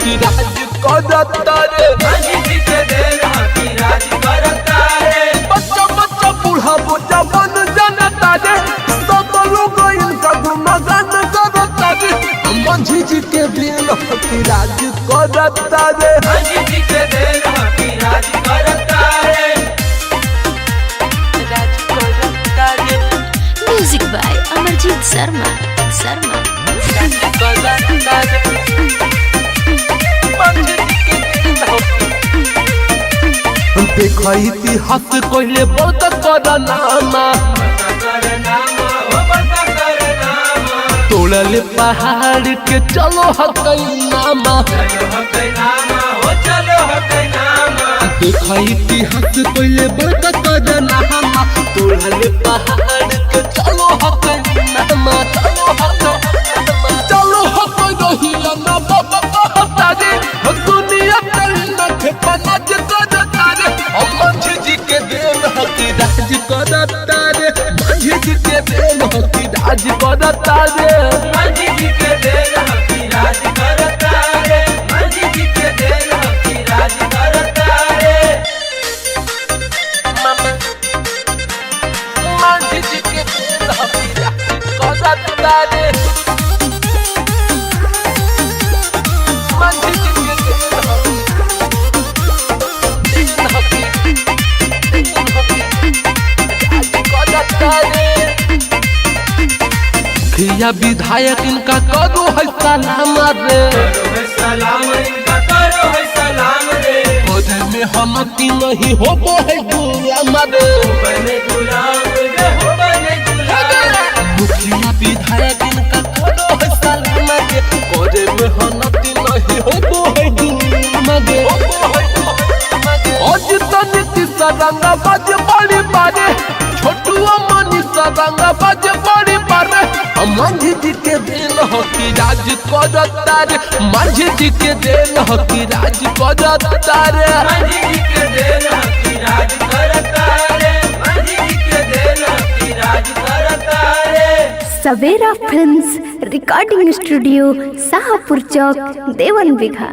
की राज करता रे माझी जी के देन की राज करता रे बच्चा बच्चा बूढ़ा बच्चा बन जनता रे सब लोग इनका गुणगान करता रे माझी जी के देन की राज करता रे माझी जी के देन की राज करता रे म्यूजिक बाय अमरजीत शर्मा देख इतिहास कहले बहुत करनामा तोड़ले पहाड़ के चलो हकैनामा देख इतिहास कहले बहुत करनामा तोड़ले पहाड़ के चलो हकैनामा चलो हकै रहिला ना बाबा कहता रे दुनिया तेरे के पनाज करता रे माझी जी के देन की राज करता रे माझी जी के देन की राज करता रे माझी जी के देन की राज करता रे माझी जी के देन की राज करता रे माझी जी के देन की राज करता रे माझी जी के खिया विधायक इनका करो है सलाम रे सलाम इनका करो है सलाम रे ओदे में हमती नहीं होबो है गुलाम रे बने गुलाम रे हो बने गुलाम मुखिया विधायक इनका करो है सलाम रे ओदे में हमती नहीं होबो है गुलाम रे आज तनिक सरंगा बाज बड़ी बारे छोटुआ मनी सरंगा बाज बड़ी बारे माझी जी के देन की राज करता रे माझी जी के देन की राज करता रे माझी जी के देन की राज करता रे माझी जी के देन की राज करता रे सवेरा फिल्म्स रिकॉर्डिंग स्टूडियो शाहपुर चौक देवन बिघा।